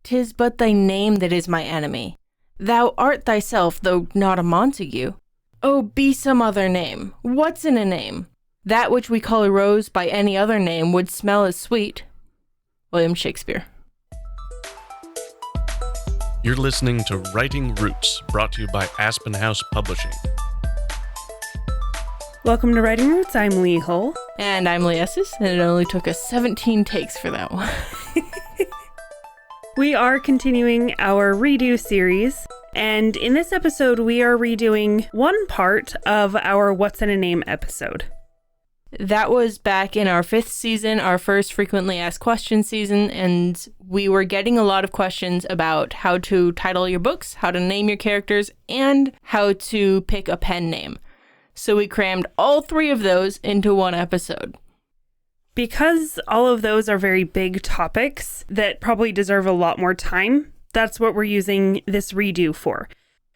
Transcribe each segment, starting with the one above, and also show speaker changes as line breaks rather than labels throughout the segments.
'Tis but thy name that is my enemy. Thou art thyself, though not a Montague. Oh, be some other name. What's in a name? That which we call a rose by any other name would smell as sweet. William Shakespeare.
You're listening to Writing Roots, brought to you by Aspen House Publishing.
Welcome to Writing Roots. I'm Lee Hull.
And I'm Lee Esses, and it only took us 17 takes for that one.
We are continuing our redo series, and in this episode we are redoing one part of our What's in a Name episode.
That was back in our 5th season, our first frequently asked questions season, and we were getting a lot of questions about how to title your books, how to name your characters, and how to pick a pen name. So we crammed all 3 of those into one episode.
Because all of those are very big topics that probably deserve a lot more time, that's what we're using this redo for.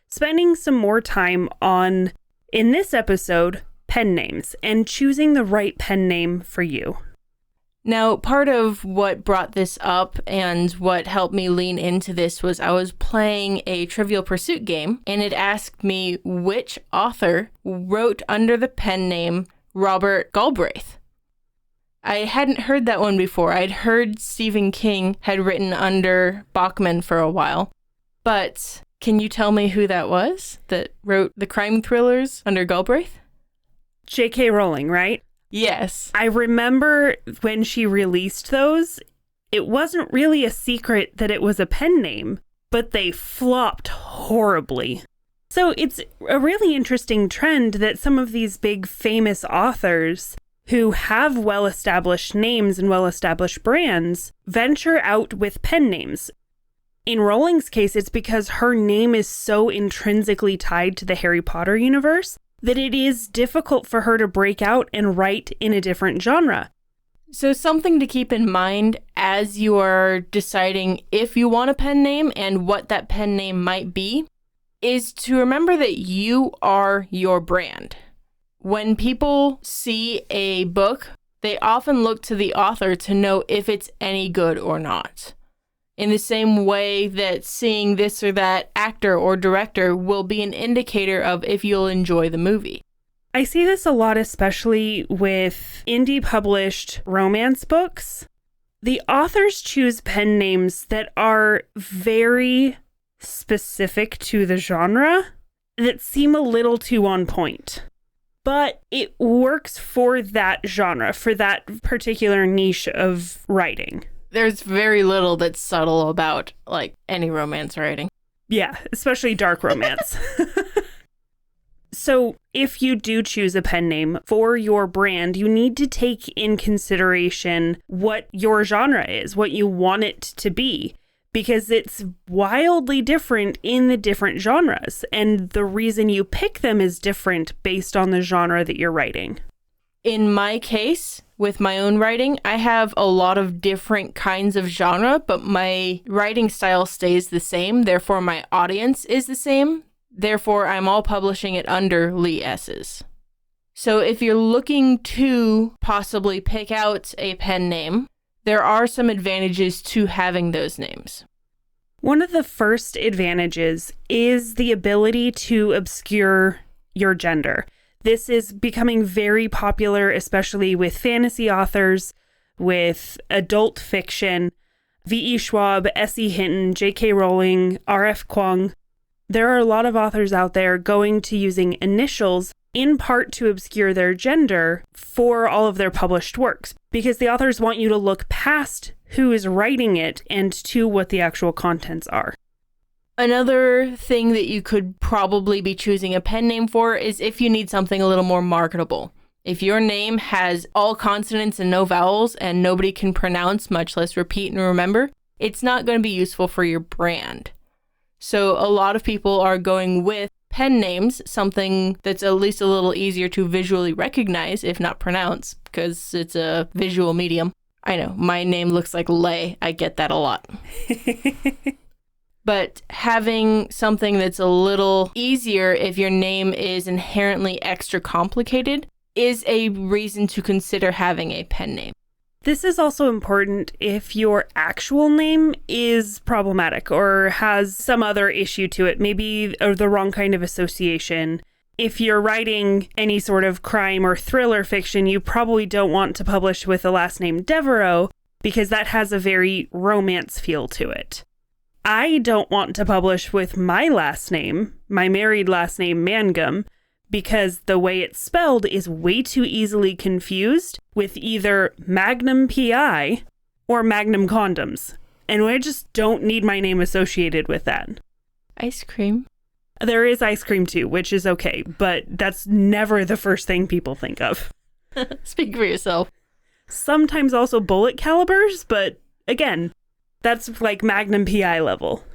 Spending some more time on, in this episode, pen names and choosing the right pen name for you.
Now, part of what brought this up and what helped me lean into this was I was playing a Trivial Pursuit game, and it asked me which author wrote under the pen name Robert Galbraith. I hadn't heard that one before. I'd heard Stephen King had written under Bachman for a while. But can you tell me who that was that wrote the crime thrillers under Galbraith?
J.K. Rowling, right?
Yes.
I remember when she released those, it wasn't really a secret that it was a pen name, but they flopped horribly. So it's a really interesting trend that some of these big famous authors who have well-established names and well-established brands venture out with pen names. In Rowling's case, it's because her name is so intrinsically tied to the Harry Potter universe that it is difficult for her to break out and write in a different genre.
So something to keep in mind as you are deciding if you want a pen name and what that pen name might be is to remember that you are your brand. When people see a book, they often look to the author to know if it's any good or not. In the same way that seeing this or that actor or director will be an indicator of if you'll enjoy the movie.
I see this a lot, especially with indie published romance books. The authors choose pen names that are very specific to the genre that seem a little too on point. But it works for that genre, for that particular niche of writing.
There's very little that's subtle about, like, any romance writing.
Yeah, especially dark romance. So if you do choose a pen name for your brand, you need to take in consideration what your genre is, what you want it to be, because it's wildly different in the different genres, and the reason you pick them is different based on the genre that you're writing.
In my case, with my own writing, I have a lot of different kinds of genre, but my writing style stays the same, therefore my audience is the same, therefore I'm all publishing it under Lee Esses. So if you're looking to possibly pick out a pen name, there are some advantages to having those names.
One of the first advantages is the ability to obscure your gender. This is becoming very popular, especially with fantasy authors, with adult fiction. V.E. Schwab, S.E. Hinton, J.K. Rowling, R.F. Kuang. There are a lot of authors out there going to using initials in part to obscure their gender for all of their published works, because the authors want you to look past who is writing it and to what the actual contents are.
Another thing that you could probably be choosing a pen name for is if you need something a little more marketable. If your name has all consonants and no vowels and nobody can pronounce, much less repeat and remember, it's not going to be useful for your brand. So a lot of people are going with pen names, something that's at least a little easier to visually recognize, if not pronounce, because it's a visual medium. I know, my name looks like Lay. I get that a lot. But having something that's a little easier if your name is inherently extra complicated is a reason to consider having a pen name.
This is also important if your actual name is problematic or has some other issue to it, maybe the wrong kind of association. If you're writing any sort of crime or thriller fiction, you probably don't want to publish with the last name Devereaux because that has a very romance feel to it. I don't want to publish with my last name, my married last name Mangum, because the way it's spelled is way too easily confused with either Magnum PI or Magnum Condoms. And I just don't need my name associated with that.
Ice cream.
There is ice cream too, which is okay, but that's never the first thing people think of.
Speak for yourself.
Sometimes also bullet calibers, but again, that's like Magnum PI level.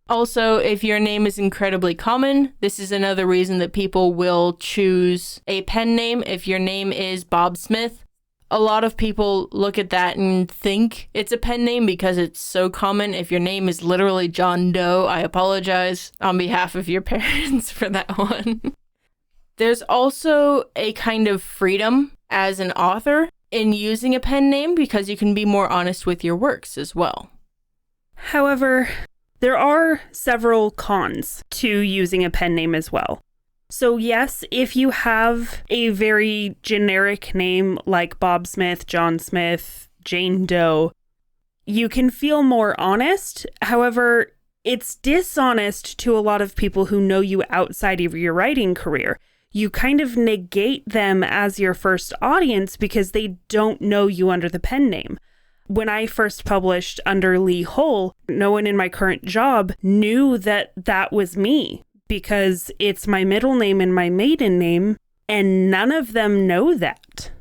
Also, if your name is incredibly common, this is another reason that people will choose a pen name. If your name is Bob Smith, a lot of people look at that and think it's a pen name because it's so common. If your name is literally John Doe, I apologize on behalf of your parents for that one. There's also a kind of freedom as an author in using a pen name because you can be more honest with your works as well.
However, there are several cons to using a pen name as well. So yes, if you have a very generic name like Bob Smith, John Smith, Jane Doe, you can feel more honest. However, it's dishonest to a lot of people who know you outside of your writing career. You kind of negate them as your first audience because they don't know you under the pen name. When I first published under Lee Hull, no one in my current job knew that that was me because it's my middle name and my maiden name, and none of them know that.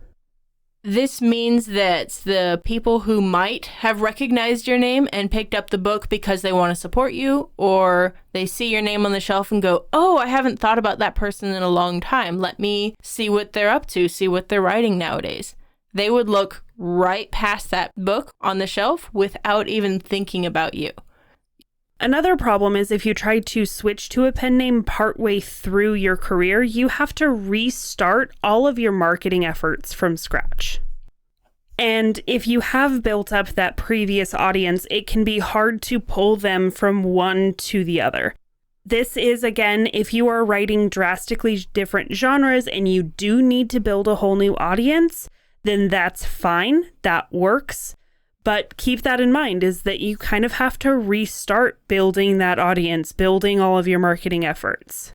This means that the people who might have recognized your name and picked up the book because they want to support you, or they see your name on the shelf and go, oh, I haven't thought about that person in a long time. Let me see what they're up to, see what they're writing nowadays. They would look right past that book on the shelf without even thinking about you.
Another problem is if you try to switch to a pen name partway through your career, you have to restart all of your marketing efforts from scratch. And if you have built up that previous audience, it can be hard to pull them from one to the other. This is, again, if you are writing drastically different genres and you do need to build a whole new audience, then that's fine, that works. But keep that in mind, is that you kind of have to restart building that audience, building all of your marketing efforts.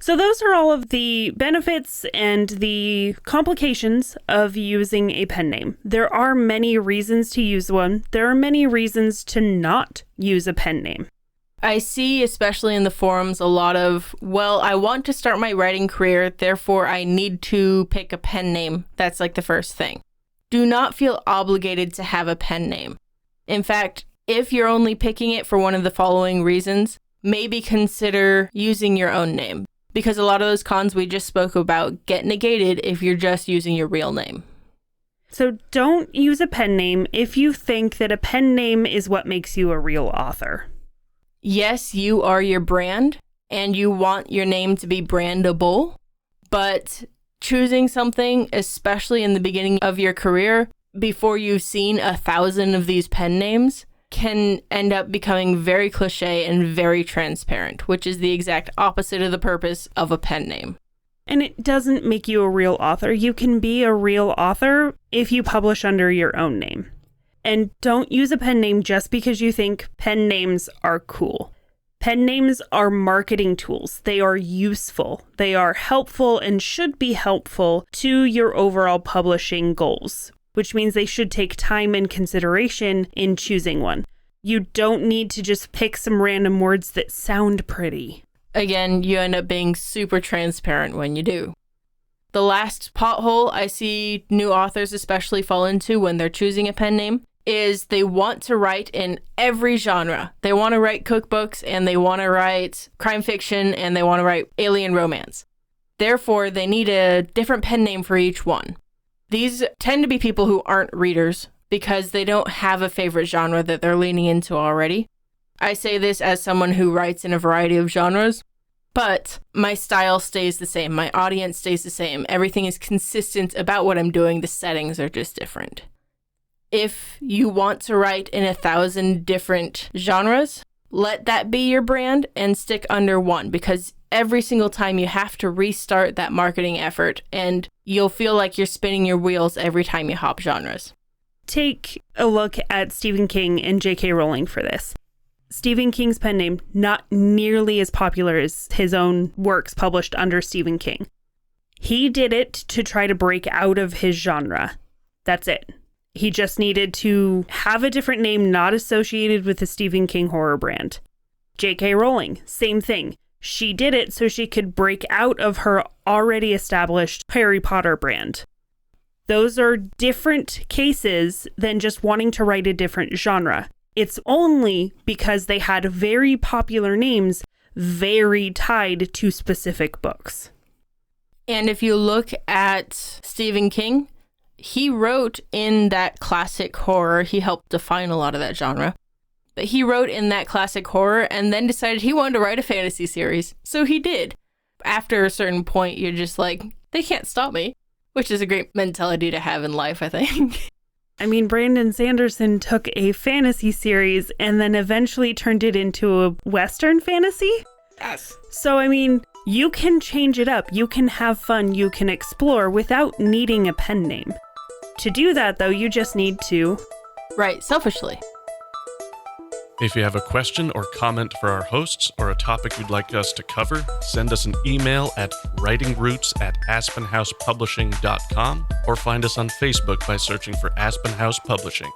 So those are all of the benefits and the complications of using a pen name. There are many reasons to use one. There are many reasons to not use a pen name.
I see, especially in the forums, a lot of, well, I want to start my writing career, therefore I need to pick a pen name. That's like the first thing. Do not feel obligated to have a pen name. In fact, if you're only picking it for one of the following reasons, maybe consider using your own name, because a lot of those cons we just spoke about get negated if you're just using your real name.
So don't use a pen name if you think that a pen name is what makes you a real author.
Yes, you are your brand, and you want your name to be brandable, but choosing something, especially in the beginning of your career, before you've seen 1,000 of these pen names, can end up becoming very cliche and very transparent, which is the exact opposite of the purpose of a pen name.
And it doesn't make you a real author. You can be a real author if you publish under your own name. And don't use a pen name just because you think pen names are cool. Pen names are marketing tools. They are useful. They are helpful and should be helpful to your overall publishing goals, which means they should take time and consideration in choosing one. You don't need to just pick some random words that sound pretty.
Again, you end up being super transparent when you do. The last pothole I see new authors especially fall into when they're choosing a pen name is they want to write in every genre. They want to write cookbooks, and they want to write crime fiction, and they want to write alien romance. Therefore, they need a different pen name for each one. These tend to be people who aren't readers because they don't have a favorite genre that they're leaning into already. I say this as someone who writes in a variety of genres, but my style stays the same. My audience stays the same. Everything is consistent about what I'm doing. The settings are just different. If you want to write in 1,000 different genres, let that be your brand and stick under one, because every single time you have to restart that marketing effort and you'll feel like you're spinning your wheels every time you hop genres.
Take a look at Stephen King and J.K. Rowling for this. Stephen King's pen name, not nearly as popular as his own works published under Stephen King. He did it to try to break out of his genre. That's it. He just needed to have a different name not associated with the Stephen King horror brand. J.K. Rowling, same thing. She did it so she could break out of her already established Harry Potter brand. Those are different cases than just wanting to write a different genre. It's only because they had very popular names very tied to specific books.
And if you look at Stephen King, he wrote in that classic horror. He helped define a lot of that genre. But he wrote in that classic horror and then decided he wanted to write a fantasy series. So he did. After a certain point, you're just like, they can't stop me. Which is a great mentality to have in life, I think.
I mean, Brandon Sanderson took a fantasy series and then eventually turned it into a Western fantasy.
Yes.
So, I mean, you can change it up. You can have fun. You can explore without needing a pen name. To do that, though, you just need to
write selfishly.
If you have a question or comment for our hosts or a topic you'd like us to cover, send us an email at writingroots@aspenhousepublishing.com or find us on Facebook by searching for Aspen House Publishing.